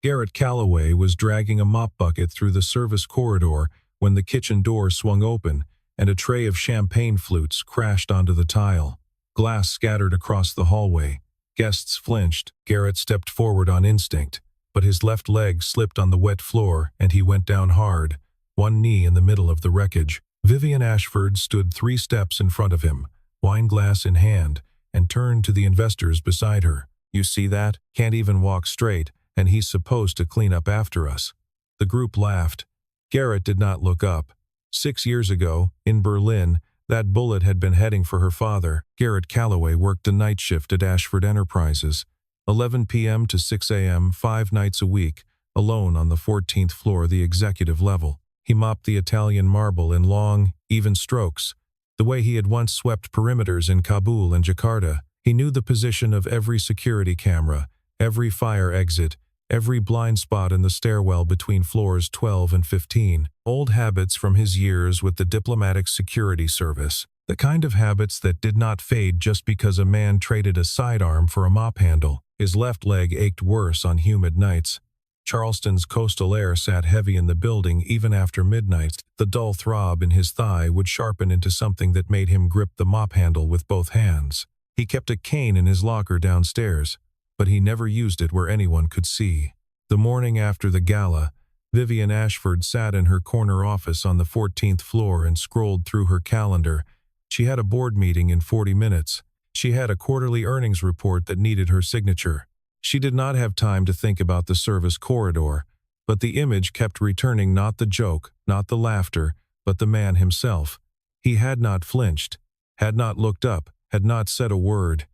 Garrett Calloway was dragging a mop bucket through the service corridor when the kitchen door swung open and a tray of champagne flutes crashed onto the tile. Glass scattered across the hallway. Guests flinched. Garrett stepped forward on instinct, but his left leg slipped on the wet floor and he went down hard, one knee in the middle of the wreckage. Vivian Ashford stood 3 steps in front of him, wineglass in hand, and turned to the investors beside her. "You see that? Can't even walk straight, and he's supposed to clean up after us." The group laughed. Garrett did not look up. 6 years ago, in Berlin, that bullet had been heading for her father. Garrett Calloway worked a night shift at Ashford Enterprises, 11 p.m. to 6 a.m., 5 nights a week, alone on the 14th floor, the executive level. He mopped the Italian marble in long, even strokes, the way he had once swept perimeters in Kabul and Jakarta. He knew the position of every security camera, every fire exit, every blind spot in the stairwell between floors 12 and 15. Old habits from his years with the Diplomatic Security Service. The kind of habits that did not fade just because a man traded a sidearm for a mop handle. His left leg ached worse on humid nights. Charleston's coastal air sat heavy in the building even after midnight. The dull throb in his thigh would sharpen into something that made him grip the mop handle with both hands. He kept a cane in his locker downstairs, but he never used it where anyone could see. The morning after the gala, Vivian Ashford sat in her corner office on the 14th floor and scrolled through her calendar. She had a board meeting in 40 minutes. She had a quarterly earnings report that needed her signature. She did not have time to think about the service corridor, but the image kept returning, not the joke, not the laughter, but the man himself. He had not flinched, had not looked up, had not said a word.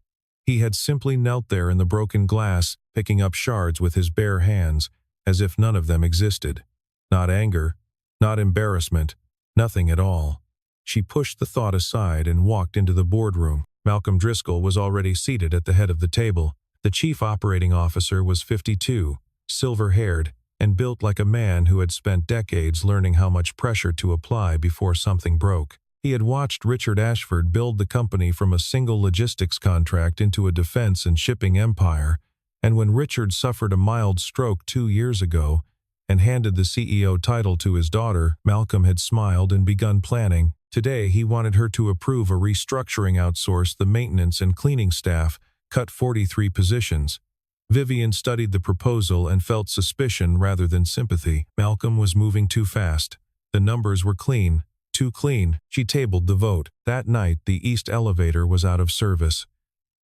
He had simply knelt there in the broken glass, picking up shards with his bare hands, as if none of them existed. Not anger, not embarrassment, nothing at all. She pushed the thought aside and walked into the boardroom. Malcolm Driscoll was already seated at the head of the table. The chief operating officer was 52, silver-haired, and built like a man who had spent decades learning how much pressure to apply before something broke. He had watched Richard Ashford build the company from a single logistics contract into a defense and shipping empire, and when Richard suffered a mild stroke 2 years ago and handed the CEO title to his daughter, Malcolm had smiled and begun planning. Today he wanted her to approve a restructuring, outsource the maintenance and cleaning staff, cut 43 positions. Vivian studied the proposal and felt suspicion rather than sympathy. Malcolm was moving too fast. The numbers were clean. Too clean. She tabled the vote. That night, the east elevator was out of service.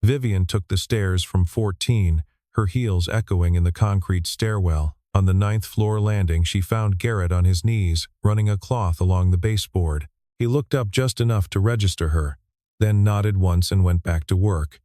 Vivian took the stairs from 14, her heels echoing in the concrete stairwell. On the 9th floor landing, she found Garrett on his knees, running a cloth along the baseboard. He looked up just enough to register her, then nodded once and went back to work.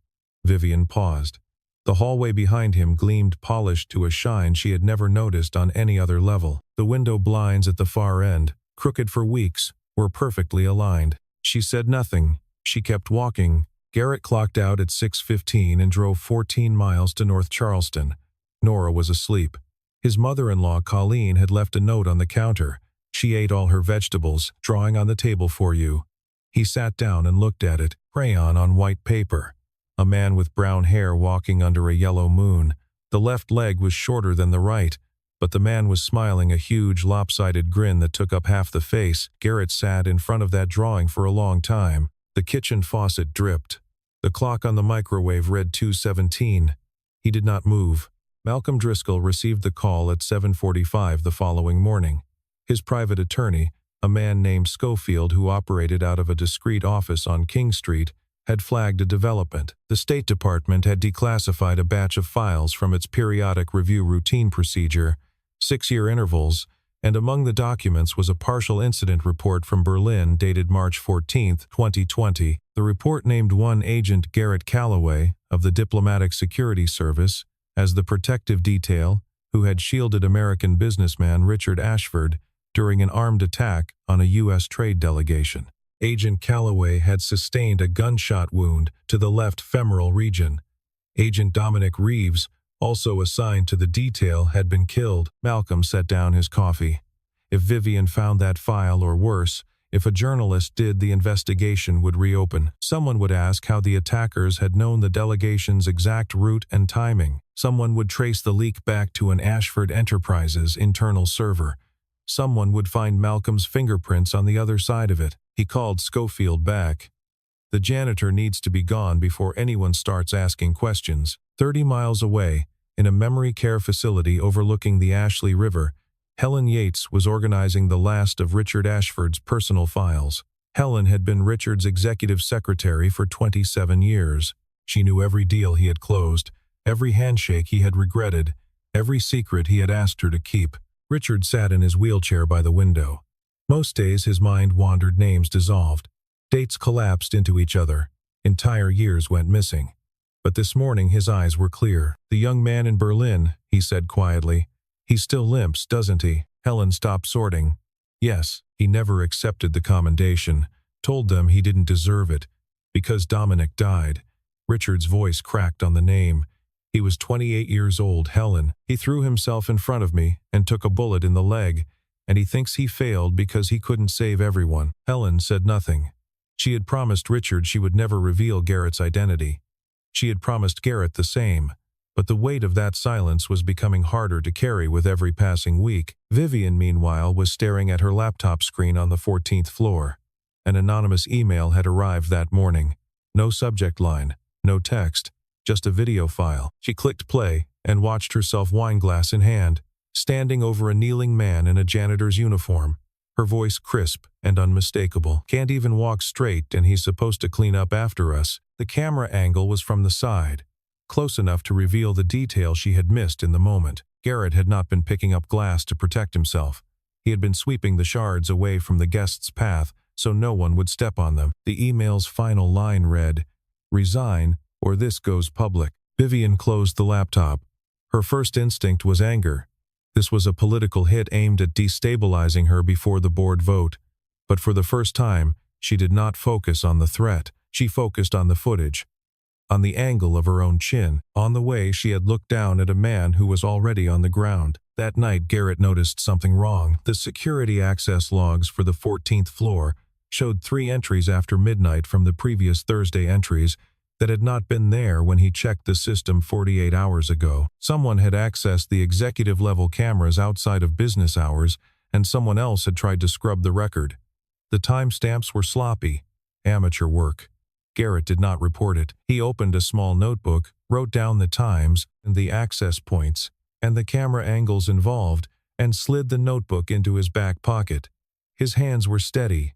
Vivian paused. The hallway behind him gleamed polished to a shine she had never noticed on any other level. The window blinds at the far end, crooked for weeks, were perfectly aligned. She said nothing. She kept walking. Garrett clocked out at 6:15 and drove 14 miles to North Charleston. Nora was asleep. His mother-in-law, Colleen, had left a note on the counter. "She ate all her vegetables, drawing on the table for you." He sat down and looked at it, crayon on white paper. A man with brown hair walking under a yellow moon. The left leg was shorter than the right, but the man was smiling a huge lopsided grin that took up half the face. Garrett sat in front of that drawing for a long time. The kitchen faucet dripped. The clock on the microwave read 2:17. He did not move. Malcolm Driscoll received the call at 7:45 the following morning. His private attorney, a man named Schofield who operated out of a discreet office on King Street, had flagged a development. The State Department had declassified a batch of files from its periodic review routine procedure, 6-year intervals, and among the documents was a partial incident report from Berlin dated March 14, 2020. The report named one agent, Garrett Calloway, of the Diplomatic Security Service, as the protective detail who had shielded American businessman Richard Ashford during an armed attack on a U.S. trade delegation. Agent Calloway had sustained a gunshot wound to the left femoral region. Agent Dominic Reeves, also assigned to the detail, had been killed. Malcolm set down his coffee. If Vivian found that file, or worse, If a journalist did, the investigation would reopen. Someone would ask how the attackers had known the delegation's exact route and timing. Someone would trace the leak back to an Ashford Enterprises internal server. Someone would find Malcolm's fingerprints on the other side of it. He called Schofield back. The janitor needs to be gone before anyone starts asking questions. 30 miles away, in a memory care facility overlooking the Ashley River, Helen Yates was organizing the last of Richard Ashford's personal files. Helen had been Richard's executive secretary for 27 years. She knew every deal he had closed, every handshake he had regretted, every secret he had asked her to keep. Richard sat in his wheelchair by the window. Most days his mind wandered, names dissolved. Dates collapsed into each other. Entire years went missing. But this morning his eyes were clear. "The young man in Berlin," he said quietly. "He still limps, doesn't he?" Helen stopped sorting. Yes, he never accepted the commendation, told them he didn't deserve it, because Dominic died. Richard's voice cracked on the name. He was 28 years old, Helen. He threw himself in front of me and took a bullet in the leg, and he thinks he failed because he couldn't save everyone. Helen said nothing. She had promised Richard she would never reveal Garrett's identity. She had promised Garrett the same. But the weight of that silence was becoming harder to carry with every passing week. Vivian, meanwhile, was staring at her laptop screen on the 14th floor. An anonymous email had arrived that morning. No subject line, no text, just a video file. She clicked play and watched herself, wineglass in hand, standing over a kneeling man in a janitor's uniform. Her voice crisp and unmistakable. "Can't even walk straight, and he's supposed to clean up after us." The camera angle was from the side, close enough to reveal the detail she had missed in the moment. Garrett had not been picking up glass to protect himself. He had been sweeping the shards away from the guest's path so no one would step on them. The email's final line read, "Resign, or this goes public." Vivian closed the laptop. Her first instinct was anger. This was a political hit aimed at destabilizing her before the board vote. But for the first time, she did not focus on the threat. She focused on the footage, on the angle of her own chin. On the way, she had looked down at a man who was already on the ground. That night, Garrett noticed something wrong. The security access logs for the 14th floor showed 3 entries after midnight from the previous Thursday entries that had not been there when he checked the system 48 hours ago. Someone had accessed the executive-level cameras outside of business hours, and someone else had tried to scrub the record. The timestamps were sloppy, amateur work. Garrett did not report it. He opened a small notebook, wrote down the times and the access points, and the camera angles involved, and slid the notebook into his back pocket. His hands were steady.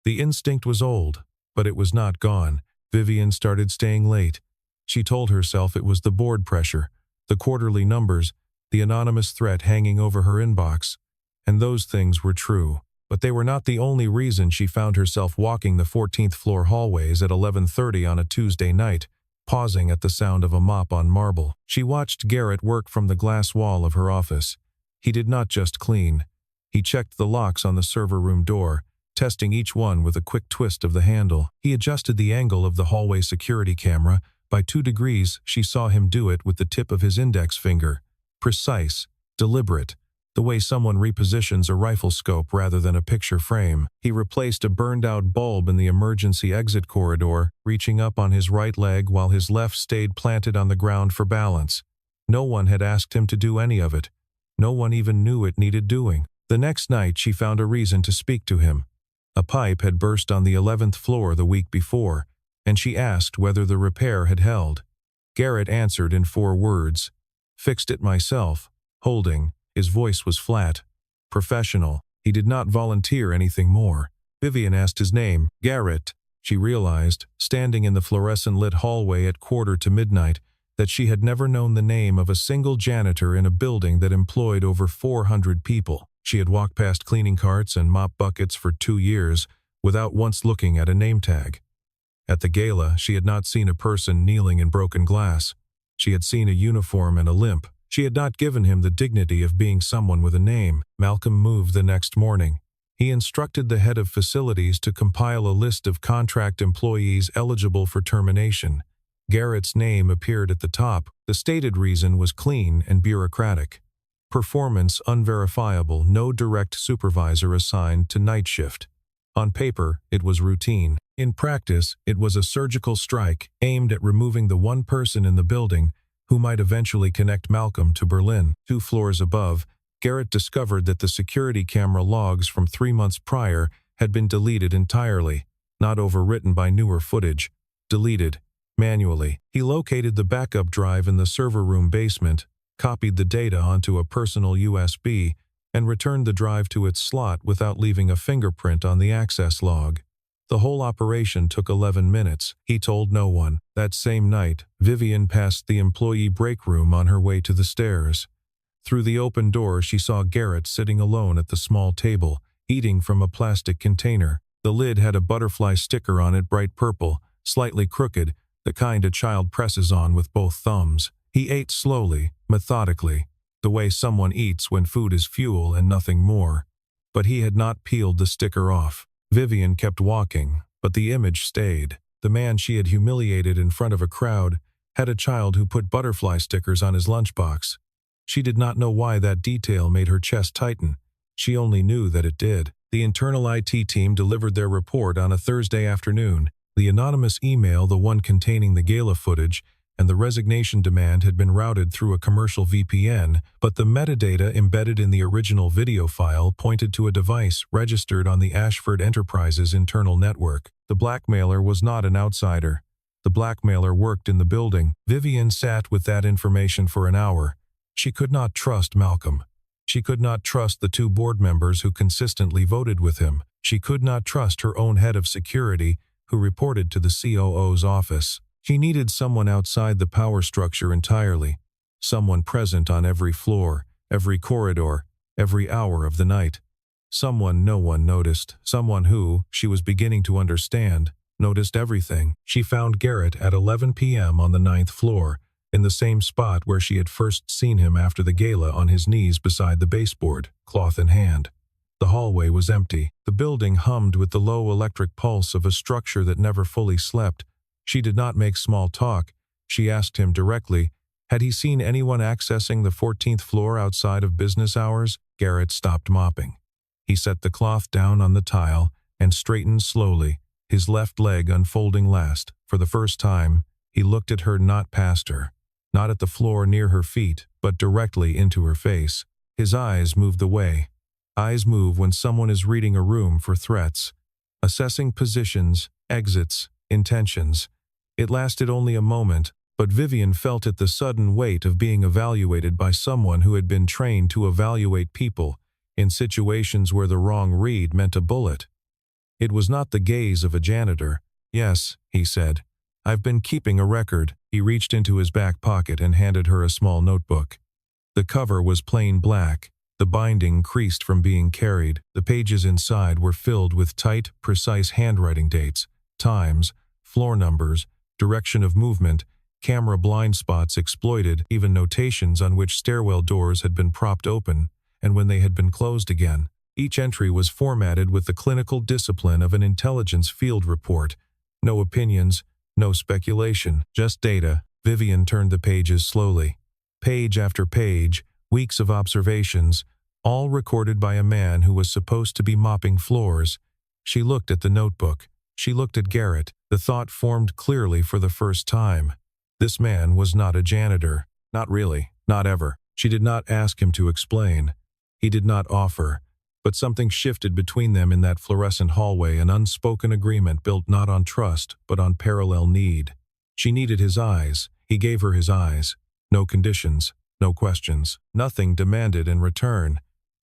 The instinct was old, but it was not gone. Vivian started staying late. She told herself it was the board pressure, the quarterly numbers, the anonymous threat hanging over her inbox. And those things were true. But they were not the only reason she found herself walking the 14th floor hallways at 11:30 on a Tuesday night, pausing at the sound of a mop on marble. She watched Garrett work from the glass wall of her office. He did not just clean. He checked the locks on the server room door, testing each one with a quick twist of the handle. He adjusted the angle of the hallway security camera. By 2 degrees, she saw him do it with the tip of his index finger. Precise, deliberate, the way someone repositions a rifle scope rather than a picture frame. He replaced a burned-out bulb in the emergency exit corridor, reaching up on his right leg while his left stayed planted on the ground for balance. No one had asked him to do any of it. No one even knew it needed doing. The next night, she found a reason to speak to him. A pipe had burst on the 11th floor the week before, and she asked whether the repair had held. Garrett answered in 4 words. "Fixed it myself." Holding. His voice was flat, professional. He did not volunteer anything more. Vivian asked his name. Garrett. She realized, standing in the fluorescent-lit hallway at 1:45, that she had never known the name of a single janitor in a building that employed over 400 people. She had walked past cleaning carts and mop buckets for 2 years without once looking at a name tag. At the gala, she had not seen a person kneeling in broken glass. She had seen a uniform and a limp. She had not given him the dignity of being someone with a name. Malcolm moved the next morning. He instructed the head of facilities to compile a list of contract employees eligible for termination. Garrett's name appeared at the top. The stated reason was clean and bureaucratic. Performance unverifiable, no direct supervisor assigned to night shift. On paper, it was routine. In practice, it was a surgical strike aimed at removing the one person in the building who might eventually connect Malcolm to Berlin. 2 floors above, Garrett discovered that the security camera logs from 3 months prior had been deleted entirely, not overwritten by newer footage. Deleted, manually. He located the backup drive in the server room basement, copied the data onto a personal USB, and returned the drive to its slot without leaving a fingerprint on the access log. The whole operation took 11 minutes. He told no one. That same night, Vivian passed the employee break room on her way to the stairs. Through the open door, she saw Garrett sitting alone at the small table, eating from a plastic container. The lid had a butterfly sticker on it, bright purple, slightly crooked, the kind a child presses on with both thumbs. He ate slowly, methodically, the way someone eats when food is fuel and nothing more. But he had not peeled the sticker off. Vivian kept walking, but the image stayed. The man she had humiliated in front of a crowd had a child who put butterfly stickers on his lunchbox. She did not know why that detail made her chest tighten. She only knew that it did. The internal IT team delivered their report on a Thursday afternoon. The anonymous email, the one containing the Gala footage, and the resignation demand had been routed through a commercial VPN, but the metadata embedded in the original video file pointed to a device registered on the Ashford Enterprises internal network. The blackmailer was not an outsider. The blackmailer worked in the building. Vivian sat with that information for an hour. She could not trust Malcolm. She could not trust the 2 board members who consistently voted with him. She could not trust her own head of security, who reported to the COO's office. She needed someone outside the power structure entirely, someone present on every floor, every corridor, every hour of the night. Someone no one noticed, someone who, she was beginning to understand, noticed everything. She found Garrett at 11 p.m. on the 9th floor, in the same spot where she had first seen him after the gala, on his knees beside the baseboard, cloth in hand. The hallway was empty. The building hummed with the low electric pulse of a structure that never fully slept. She did not make small talk. She asked him directly, had he seen anyone accessing the 14th floor outside of business hours? Garrett stopped mopping. He set the cloth down on the tile and straightened slowly, his left leg unfolding last. For the first time, he looked at her, not past her, not at the floor near her feet, but directly into her face. His eyes moved away. Eyes move when someone is reading a room for threats, assessing positions, exits, intentions. It lasted only a moment, but Vivian felt it, the sudden weight of being evaluated by someone who had been trained to evaluate people in situations where the wrong read meant a bullet. It was not the gaze of a janitor. Yes, he said. I've been keeping a record. He reached into his back pocket and handed her a small notebook. The cover was plain black. The binding creased from being carried. The pages inside were filled with tight, precise handwriting, dates, times, floor numbers, direction of movement, camera blind spots exploited, even notations on which stairwell doors had been propped open and when they had been closed again. Each entry was formatted with the clinical discipline of an intelligence field report. No opinions, no speculation, just data. Vivian turned the pages slowly. Page after page, weeks of observations, all recorded by a man who was supposed to be mopping floors. She looked at the notebook. She looked at Garrett. The thought formed clearly for the first time. This man was not a janitor. Not really. Not ever. She did not ask him to explain. He did not offer. But something shifted between them in that fluorescent hallway, an unspoken agreement built not on trust, but on parallel need. She needed his eyes. He gave her his eyes. No conditions. No questions. Nothing demanded in return.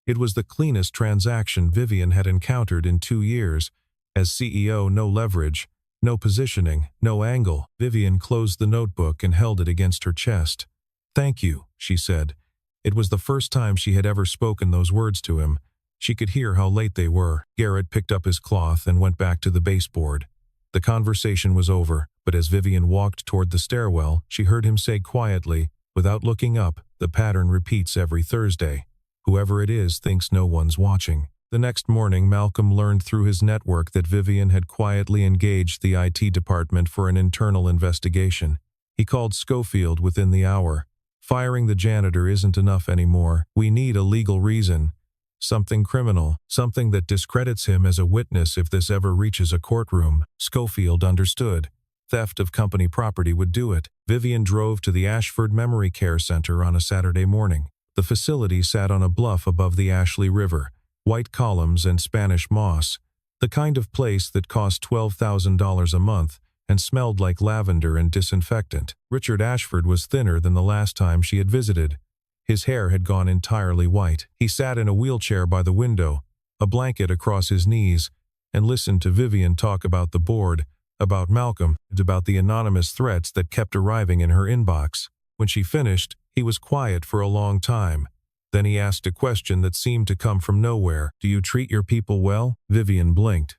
It was the cleanest transaction Vivian had encountered in 2 years. As CEO, no leverage, no positioning, no angle. Vivian closed the notebook and held it against her chest. Thank you, she said. It was the first time she had ever spoken those words to him. She could hear how late they were. Garrett picked up his cloth and went back to the baseboard. The conversation was over, but as Vivian walked toward the stairwell, she heard him say quietly, without looking up, the pattern repeats every Thursday. Whoever it is thinks no one's watching. The next morning, Malcolm learned through his network that Vivian had quietly engaged the IT department for an internal investigation. He called Schofield within the hour. Firing the janitor isn't enough anymore. We need a legal reason. Something criminal, something that discredits him as a witness if this ever reaches a courtroom. Schofield understood. Theft of company property would do it. Vivian drove to the Ashford Memory Care Center on a Saturday morning. The facility sat on a bluff above the Ashley River, white columns and Spanish moss, the kind of place that cost $12,000 a month and smelled like lavender and disinfectant. Richard Ashford was thinner than the last time she had visited. His hair had gone entirely white. He sat in a wheelchair by the window, a blanket across his knees, and listened to Vivian talk about the board, about Malcolm, and about the anonymous threats that kept arriving in her inbox. When she finished, he was quiet for a long time. Then he asked a question that seemed to come from nowhere. "Do you treat your people well?" Vivian blinked.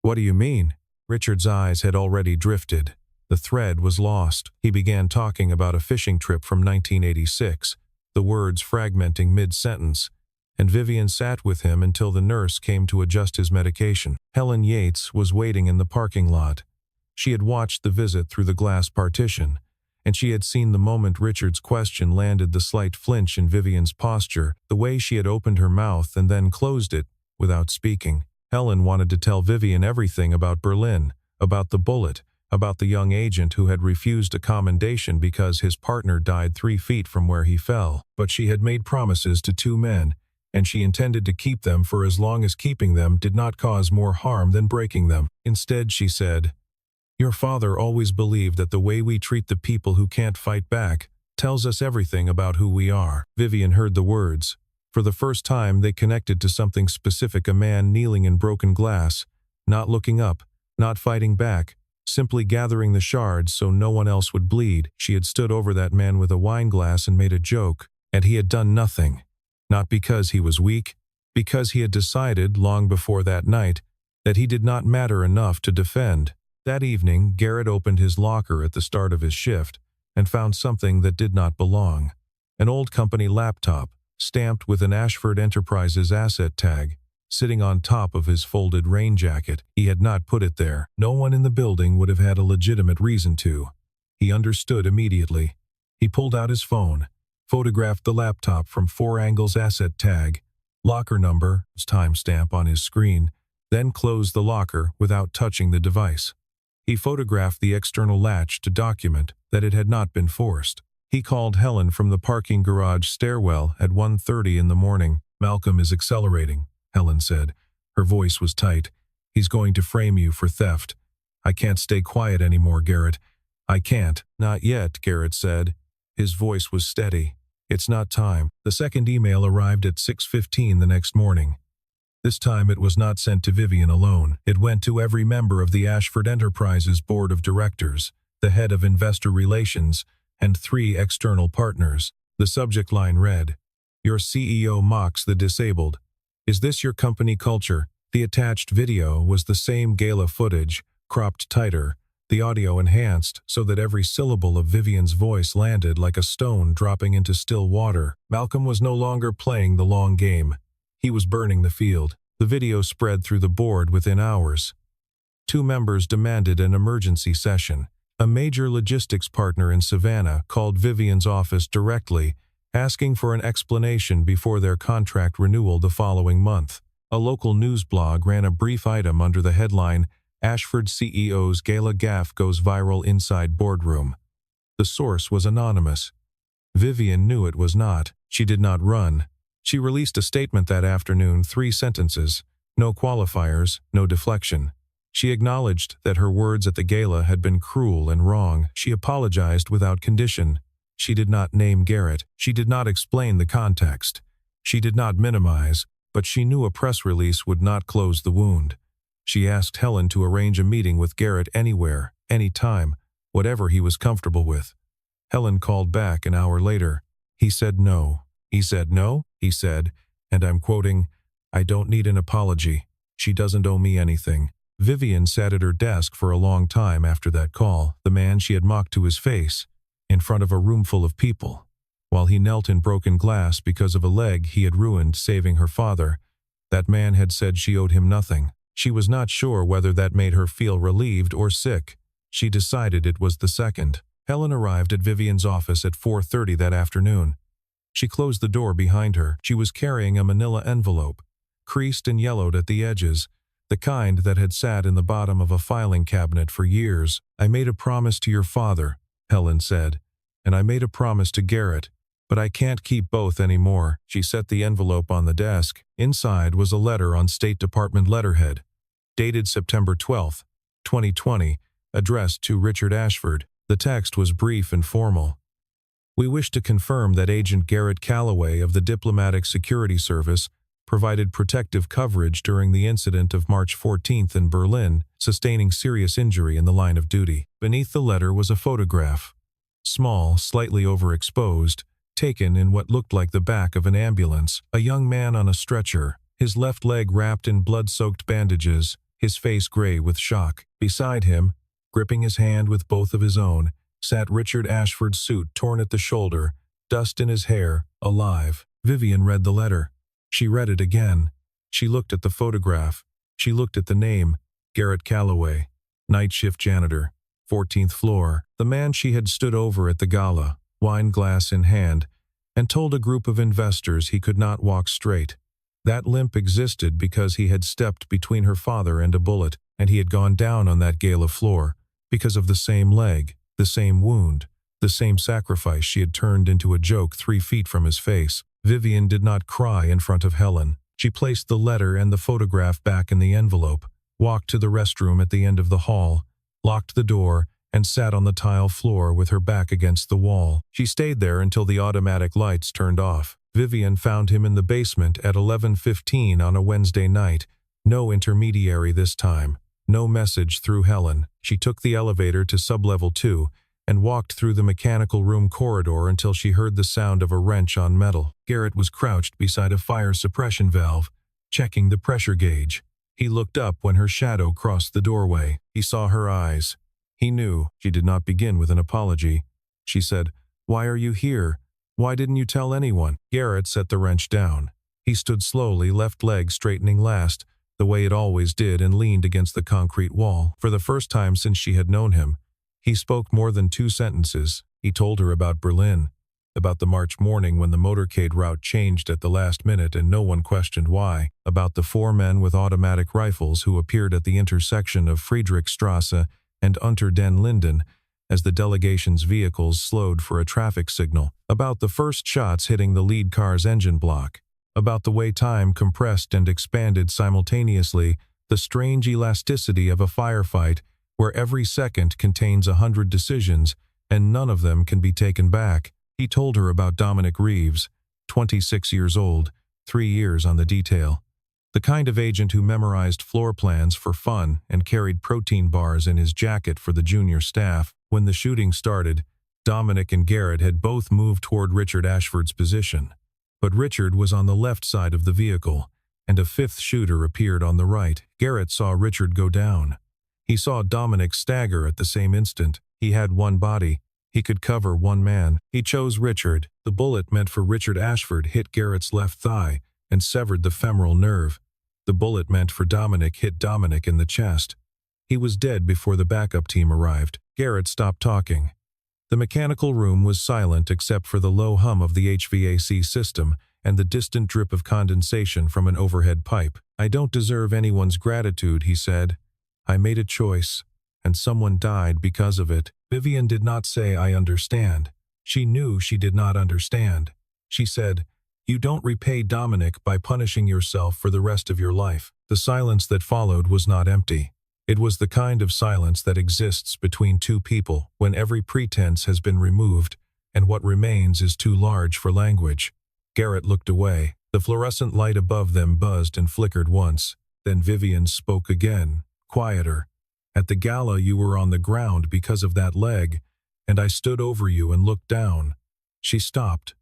"What do you mean?" Richard's eyes had already drifted. The thread was lost. He began talking about a fishing trip from 1986, the words fragmenting mid-sentence, and Vivian sat with him until the nurse came to adjust his medication. Helen Yates was waiting in the parking lot. She had watched the visit through the glass partition, and she had seen the moment Richard's question landed the slight flinch in Vivian's posture, the way she had opened her mouth and then closed it, without speaking. Helen wanted to tell Vivian everything about Berlin, about the bullet, about the young agent who had refused a commendation because his partner died 3 feet from where he fell. But she had made promises to 2 men, and she intended to keep them for as long as keeping them did not cause more harm than breaking them. Instead, she said, "Your father always believed that the way we treat the people who can't fight back tells us everything about who we are." Vivian heard the words. For the first time, they connected to something specific: a man kneeling in broken glass, not looking up, not fighting back, simply gathering the shards so no one else would bleed. She had stood over that man with a wine glass and made a joke, and he had done nothing. Not because he was weak, because he had decided, long before that night, that he did not matter enough to defend. That evening, Garrett opened his locker at the start of his shift and found something that did not belong. An old company laptop, stamped with an Ashford Enterprises asset tag, sitting on top of his folded rain jacket. He had not put it there. No one in the building would have had a legitimate reason to. He understood immediately. He pulled out his phone, photographed the laptop from 4 angles asset tag, locker number, timestamp on his screen, then closed the locker without touching the device. He photographed the external latch to document that it had not been forced. He called Helen from the parking garage stairwell at 1:30 in the morning. "Malcolm is accelerating," Helen said. Her voice was tight. "He's going to frame you for theft. I can't stay quiet anymore, Garrett. I can't." "Not yet," Garrett said. His voice was steady. "It's not time." The second email arrived at 6:15 the next morning. This time it was not sent to Vivian alone. It went to every member of the Ashford Enterprises board of directors, the head of investor relations, and 3 external partners. The subject line read, "Your CEO mocks the disabled. Is this your company culture?" The attached video was the same Gala footage, cropped tighter, the audio enhanced so that every syllable of Vivian's voice landed like a stone dropping into still water. Malcolm was no longer playing the long game. He was burning the field. The video spread through the board within hours. 2 members demanded an emergency session. A major logistics partner in Savannah called Vivian's office directly, asking for an explanation before their contract renewal the following month. A local news blog ran a brief item under the headline, "Ashford CEO's Gala Gaffe Goes Viral Inside Boardroom." The source was anonymous. Vivian knew it was not. She did not run. She released a statement that afternoon, 3 sentences, no qualifiers, no deflection. She acknowledged that her words at the gala had been cruel and wrong. She apologized without condition. She did not name Garrett. She did not explain the context. She did not minimize, but she knew a press release would not close the wound. She asked Helen to arrange a meeting with Garrett anywhere, anytime, whatever he was comfortable with. Helen called back an hour later. He said no. He said no, he said, and I'm quoting, "I don't need an apology. She doesn't owe me anything." Vivian sat at her desk for a long time after that call, the man she had mocked to his face, in front of a room full of people. While he knelt in broken glass because of a leg he had ruined saving her father, that man had said she owed him nothing. She was not sure whether that made her feel relieved or sick. She decided it was the second. Helen arrived at Vivian's office at 4:30 that afternoon. She closed the door behind her. She was carrying a manila envelope, creased and yellowed at the edges, the kind that had sat in the bottom of a filing cabinet for years. "I made a promise to your father," Helen said, "and I made a promise to Garrett, but I can't keep both anymore." She set the envelope on the desk. Inside was a letter on State Department letterhead, dated September 12, 2020, addressed to Richard Ashford. The text was brief and formal. "We wish to confirm that Agent Garrett Calloway of the Diplomatic Security Service provided protective coverage during the incident of March 14th in Berlin, sustaining serious injury in the line of duty." Beneath the letter was a photograph, small, slightly overexposed, taken in what looked like the back of an ambulance. A young man on a stretcher, his left leg wrapped in blood-soaked bandages, his face gray with shock. Beside him, gripping his hand with both of his own, sat Richard Ashford's suit torn at the shoulder, dust in his hair, alive. Vivian read the letter. She read it again. She looked at the photograph. She looked at the name, Garrett Calloway, night shift janitor, 14th floor, the man she had stood over at the Gala, wine glass in hand, and told a group of investors he could not walk straight. That limp existed because he had stepped between her father and a bullet, and he had gone down on that gala floor because of the same leg, the same wound, the same sacrifice she had turned into a joke 3 feet from his face. Vivian did not cry in front of Helen. She placed the letter and the photograph back in the envelope, walked to the restroom at the end of the hall, locked the door, and sat on the tile floor with her back against the wall. She stayed there until the automatic lights turned off. Vivian found him in the basement at 11:15 on a Wednesday night. No intermediary this time. No message through Helen. She took the elevator to sublevel 2 and walked through the mechanical room corridor until she heard the sound of a wrench on metal. Garrett was crouched beside a fire suppression valve, checking the pressure gauge. He looked up when her shadow crossed the doorway. He saw her eyes. He knew. She did not begin with an apology. She said, "Why are you here? Why didn't you tell anyone?" Garrett set the wrench down. He stood slowly, left leg straightening last, the way it always did, and leaned against the concrete wall. For the first time since she had known him, he spoke more than 2 sentences. He told her about Berlin, about the March morning when the motorcade route changed at the last minute and no one questioned why, about the 4 men with automatic rifles who appeared at the intersection of Friedrichstrasse and Unter den Linden as the delegation's vehicles slowed for a traffic signal, about the first shots hitting the lead car's engine block, about the way time compressed and expanded simultaneously, the strange elasticity of a firefight where every second contains 100 decisions and none of them can be taken back. He told her about Dominic Reeves, 26 years old, 3 years on the detail. The kind of agent who memorized floor plans for fun and carried protein bars in his jacket for the junior staff. When the shooting started, Dominic and Garrett had both moved toward Richard Ashford's position. But Richard was on the left side of the vehicle, and a 5th shooter appeared on the right. Garrett saw Richard go down. He saw Dominic stagger at the same instant. He had 1 body. He could cover 1 man. He chose Richard. The bullet meant for Richard Ashford hit Garrett's left thigh and severed the femoral nerve. The bullet meant for Dominic hit Dominic in the chest. He was dead before the backup team arrived. Garrett stopped talking. The mechanical room was silent except for the low hum of the HVAC system and the distant drip of condensation from an overhead pipe. "I don't deserve anyone's gratitude," he said. "I made a choice, and someone died because of it." Vivian did not say, "I understand." She knew she did not understand. She said, "You don't repay Dominic by punishing yourself for the rest of your life." The silence that followed was not empty. It was the kind of silence that exists between 2 people when every pretense has been removed and what remains is too large for language. Garrett looked away. The fluorescent light above them buzzed and flickered once. Then Vivian spoke again, quieter. "At the Gala you were on the ground because of that leg, and I stood over you and looked down." She stopped.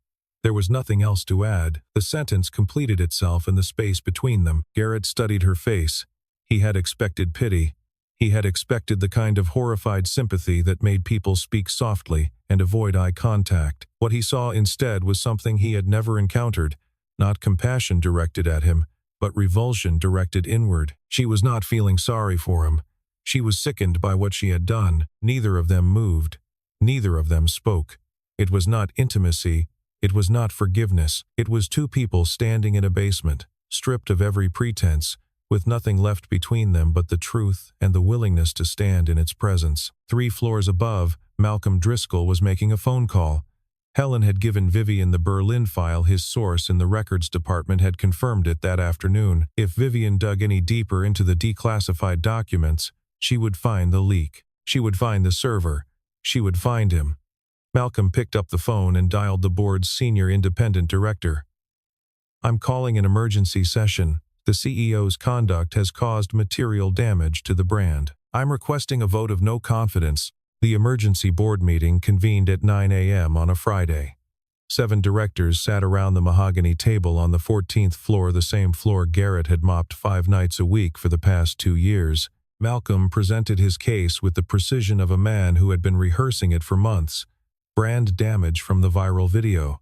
There was nothing else to add. The sentence completed itself in the space between them. Garrett studied her face. He had expected pity. He had expected the kind of horrified sympathy that made people speak softly and avoid eye contact. What he saw instead was something he had never encountered, not compassion directed at him, but revulsion directed inward. She was not feeling sorry for him. She was sickened by what she had done. Neither of them moved. Neither of them spoke. It was not intimacy. It was not forgiveness. It was two people standing in a basement, stripped of every pretense, with nothing left between them but the truth and the willingness to stand in its presence. 3 floors above, Malcolm Driscoll was making a phone call. Helen had given Vivian the Berlin file. His source in the records department had confirmed it that afternoon. If Vivian dug any deeper into the declassified documents, she would find the leak. She would find the server. She would find him. Malcolm picked up the phone and dialed the board's senior independent director. "I'm calling an emergency session. The CEO's conduct has caused material damage to the brand. I'm requesting a vote of no confidence." The emergency board meeting convened at 9 a.m. on a Friday. 7 directors sat around the mahogany table on the 14th floor, the same floor Garrett had mopped 5 nights a week for the past 2 years. Malcolm presented his case with the precision of a man who had been rehearsing it for months. Brand damage from the viral video.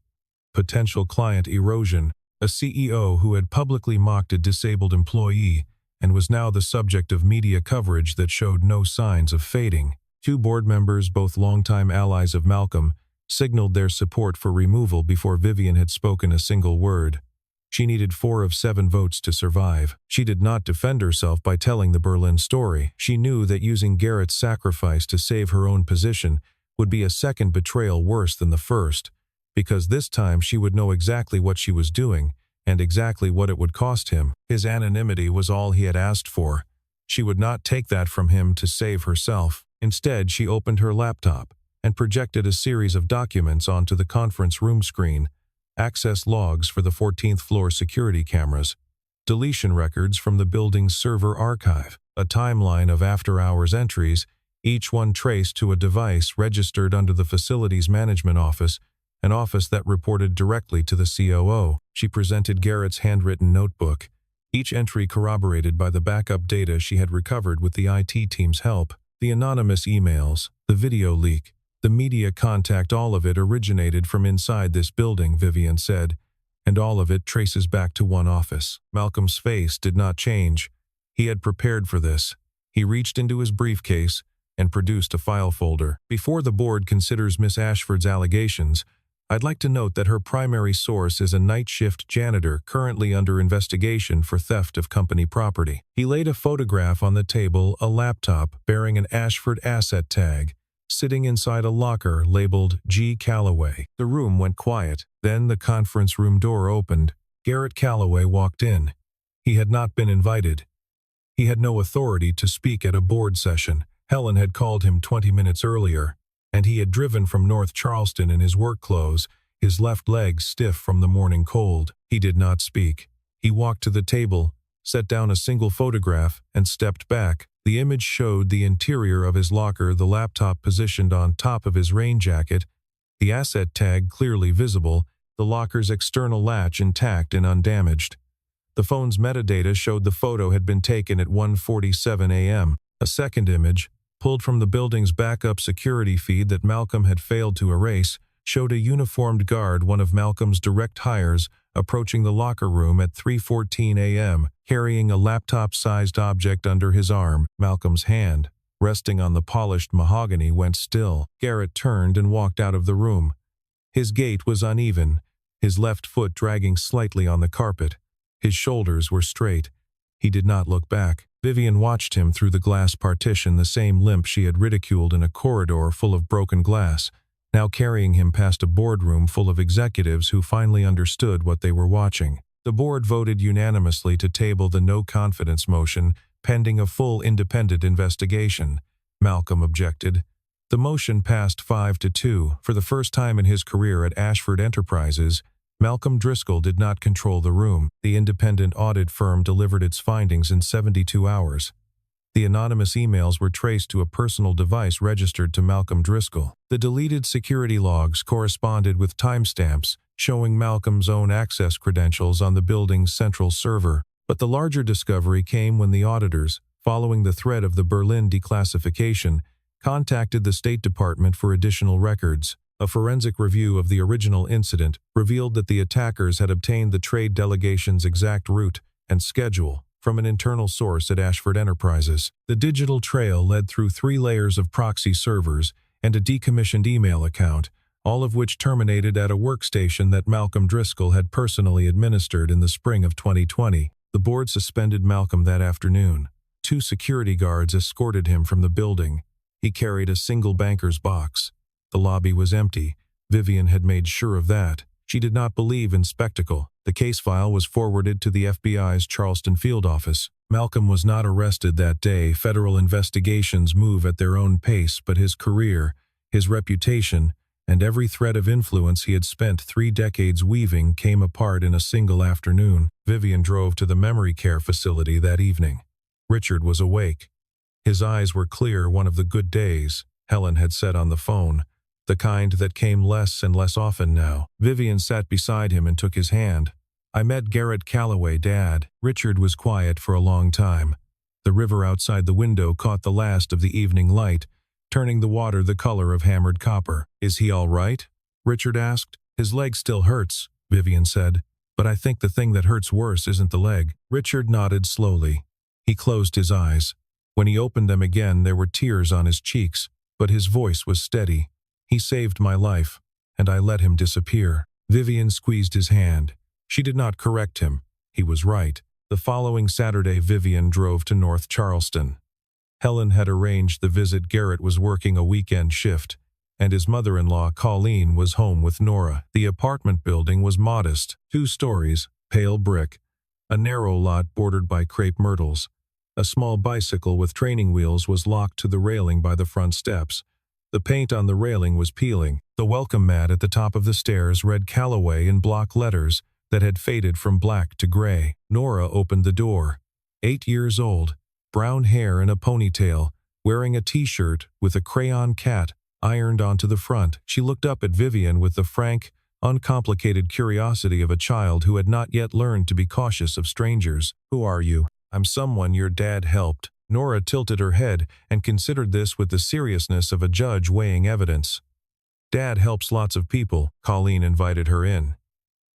Potential client erosion. A CEO who had publicly mocked a disabled employee and was now the subject of media coverage that showed no signs of fading. 2 board members, both longtime allies of Malcolm, signaled their support for removal before Vivian had spoken a single word. She needed 4 of 7 votes to survive. She did not defend herself by telling the Berlin story. She knew that using Garrett's sacrifice to save her own position would be a second betrayal worse than the first, because this time she would know exactly what she was doing and exactly what it would cost him. His anonymity was all he had asked for. She would not take that from him to save herself. Instead, she opened her laptop and projected a series of documents onto the conference room screen. Access logs for the 14th floor security cameras, deletion records from the building's server archive, a timeline of after-hours entries, each one traced to a device registered under the facilities management office, an office that reported directly to the COO. She presented Garrett's handwritten notebook, each entry corroborated by the backup data she had recovered with the IT team's help. The anonymous emails, the video leak, the media contact, all of it originated from inside this building, Vivian said, and all of it traces back to one office. Malcolm's face did not change. He had prepared for this. He reached into his briefcase and produced a file folder. "Before the board considers Miss Ashford's allegations, I'd like to note that her primary source is a night shift janitor currently under investigation for theft of company property." He laid a photograph on the table, a laptop bearing an Ashford asset tag, sitting inside a locker labeled G. Calloway. The room went quiet. Then the conference room door opened. Garrett Calloway walked in. He had not been invited. He had no authority to speak at a board session. Helen had called him 20 minutes earlier, and he had driven from North Charleston in his work clothes, his left leg stiff from the morning cold. He did not speak. He walked to the table, set down a single photograph, and stepped back. The image showed the interior of his locker, the laptop positioned on top of his rain jacket, the asset tag clearly visible, the locker's external latch intact and undamaged. The phone's metadata showed the photo had been taken at 1:47 a.m. A second image, pulled from the building's backup security feed that Malcolm had failed to erase, showed a uniformed guard, one of Malcolm's direct hires, approaching the locker room at 3:14 a.m., carrying a laptop-sized object under his arm. Malcolm's hand, resting on the polished mahogany, went still. Garrett turned and walked out of the room. His gait was uneven, his left foot dragging slightly on the carpet. His shoulders were straight. He did not look back. Vivian watched him through the glass partition, the same Limp she had ridiculed in a corridor full of broken glass, now carrying him past a boardroom full of executives who finally understood what they were watching. The board voted unanimously to table the no-confidence motion, pending a full independent investigation. Malcolm objected. The motion passed 5-2. For the first time in his career at Ashford Enterprises, Malcolm Driscoll did not control the room. The independent audit firm delivered its findings in 72 hours. The anonymous emails were traced to a personal device registered to Malcolm Driscoll. The deleted security logs corresponded with timestamps, showing Malcolm's own access credentials on the building's central server. But the larger discovery came when the auditors, following the thread of the Berlin declassification, contacted the State Department for additional records. A forensic review of the original incident revealed that the attackers had obtained the trade delegation's exact route and schedule from an internal source at Ashford Enterprises. The digital trail led through 3 layers of proxy servers and a decommissioned email account, all of which terminated at a workstation that Malcolm Driscoll had personally administered in the spring of 2020. The board suspended Malcolm that afternoon. 2 security guards escorted him from the building. He carried a single banker's box. The lobby was empty. Vivian had made sure of that. She did not believe in spectacle. The case file was forwarded to the FBI's Charleston field office. Malcolm was not arrested that day. Federal investigations move at their own pace, but his career, his reputation, and every thread of influence he had spent 3 decades weaving came apart in a single afternoon. Vivian drove to the memory care facility that evening. Richard was awake. His eyes were clear, one of the good days, Helen had said on the phone, the kind that came less and less often now. Vivian sat beside him and took his hand. "I met Garrett Calloway, Dad." Richard was quiet for a long time. The river outside the window caught the last of the evening light, turning the water the color of hammered copper. "Is he all right?" Richard asked. "His leg still hurts," Vivian said, "but I think the thing that hurts worse isn't the leg." Richard nodded slowly. He closed his eyes. When he opened them again, there were tears on his cheeks, but his voice was steady. "He saved my life, and I let him disappear." Vivian squeezed his hand. She did not correct him. He was right. The following Saturday, Vivian drove to North Charleston. Helen had arranged the visit. Garrett was working a weekend shift, and his mother-in-law, Colleen, was home with Nora. The apartment building was modest, 2 stories, pale brick, a narrow lot bordered by crepe myrtles. A small bicycle with training wheels was locked to the railing by the front steps. The paint on the railing was peeling. The welcome mat at the top of the stairs read Calloway in block letters that had faded from black to gray. Nora opened the door. 8 years old, brown hair in a ponytail, wearing a t-shirt with a crayon cat ironed onto the front. She looked up at Vivian with the frank, uncomplicated curiosity of a child who had not yet learned to be cautious of strangers. "Who are you?" "I'm someone your dad helped." Nora tilted her head and considered this with the seriousness of a judge weighing evidence. "Dad helps lots of people." Colleen invited her in.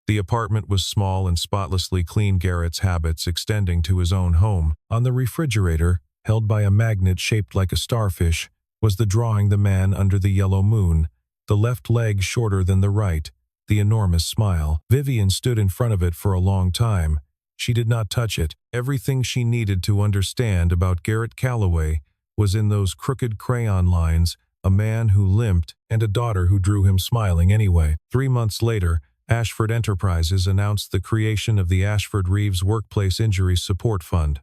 The apartment was small and spotlessly clean, Garrett's habits extending to his own home. On the refrigerator, held by a magnet shaped like a starfish, was the drawing "The Man Under the Yellow Moon," the left leg shorter than the right, the enormous smile. Vivian stood in front of it for a long time. She did not touch it. Everything she needed to understand about Garrett Calloway was in those crooked crayon lines, a man who limped and a daughter who drew him smiling anyway. 3 months later, Ashford Enterprises announced the creation of the Ashford Reeves Workplace Injury Support Fund.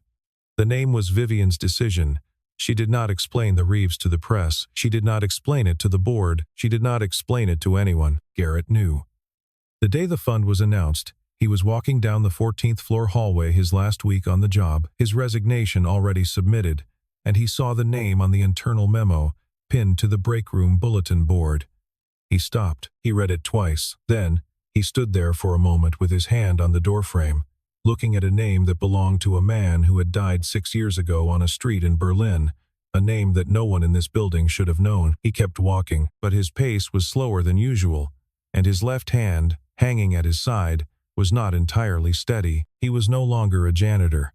The name was Vivian's decision. She did not explain the Reeves to the press. She did not explain it to the board. She did not explain it to anyone. Garrett knew. The day the fund was announced, he was walking down the 14th floor hallway, his last week on the job, his resignation already submitted, and he saw the name on the internal memo, pinned to the break room bulletin board. He stopped. He read it twice. Then, he stood there for a moment with his hand on the doorframe, looking at a name that belonged to a man who had died 6 years ago on a street in Berlin, a name that no one in this building should have known. He kept walking, but his pace was slower than usual, and his left hand, hanging at his side, was not entirely steady. He was no longer a janitor.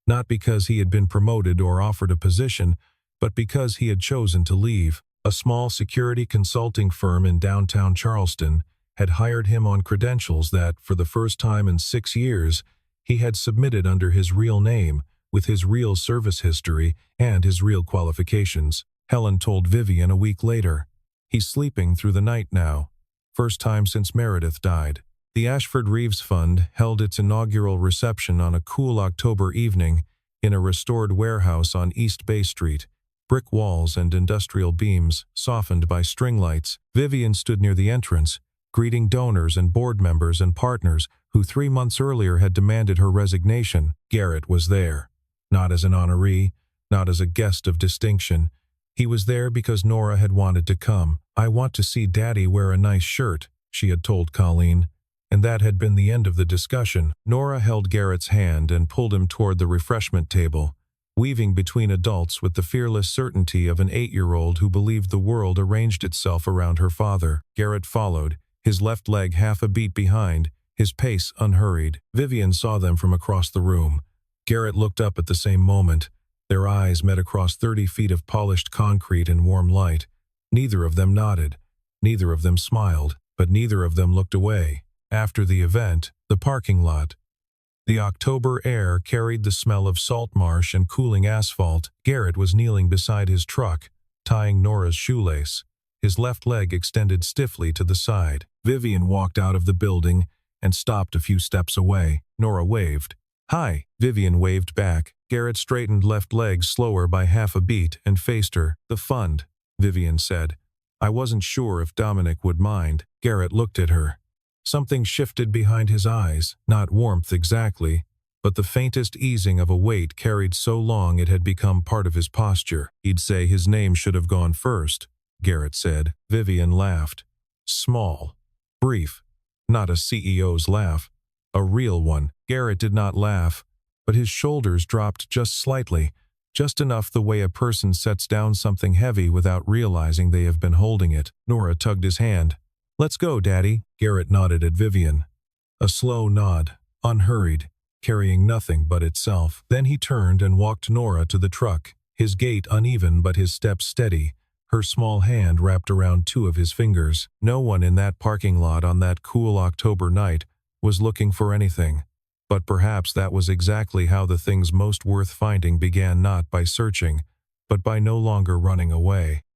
Not because he had been promoted or offered a position, but because he had chosen to leave. A small security consulting firm in downtown Charleston had hired him on credentials that, for the first time in 6 years, he had submitted under his real name, with his real service history and his real qualifications. Helen told Vivian a week later. "He's sleeping through the night now. First time since Meredith died." The Ashford Reeves Fund held its inaugural reception on a cool October evening in a restored warehouse on East Bay Street. Brick walls and industrial beams, softened by string lights. Vivian stood near the entrance, greeting donors and board members and partners who 3 months earlier had demanded her resignation. Garrett was there. Not as an honoree, not as a guest of distinction. He was there because Nora had wanted to come. "I want to see Daddy wear a nice shirt," she had told Colleen. And that had been the end of the discussion. Nora held Garrett's hand and pulled him toward the refreshment table, weaving between adults with the fearless certainty of an 8-year-old who believed the world arranged itself around her father. Garrett followed, his left leg half a beat behind, his pace unhurried. Vivian saw them from across the room. Garrett looked up at the same moment. Their eyes met across 30 feet of polished concrete and warm light. Neither of them nodded. Neither of them smiled, but neither of them looked away. After the event, the parking lot. The October air carried the smell of salt marsh and cooling asphalt. Garrett was kneeling beside his truck, tying Nora's shoelace. His left leg extended stiffly to the side. Vivian walked out of the building and stopped a few steps away. Nora waved. "Hi." Vivian waved back. Garrett straightened left leg slower by half a beat and faced her. "The fund," Vivian said. "I wasn't sure if Dominic would mind." Garrett looked at her. Something shifted behind his eyes, not warmth exactly, but the faintest easing of a weight carried so long it had become part of his posture. "He'd say his name should have gone first," Garrett said. Vivian laughed. Small. Brief. Not a CEO's laugh. A real one. Garrett did not laugh, but his shoulders dropped just slightly, just enough the way a person sets down something heavy without realizing they have been holding it. Nora tugged his hand. "Let's go, Daddy." Garrett nodded at Vivian. A slow nod, unhurried, carrying nothing but itself. Then he turned and walked Nora to the truck, his gait uneven but his steps steady, her small hand wrapped around two of his fingers. No one in that parking lot on that cool October night was looking for anything. But perhaps that was exactly how the things most worth finding began, not by searching, but by no longer running away.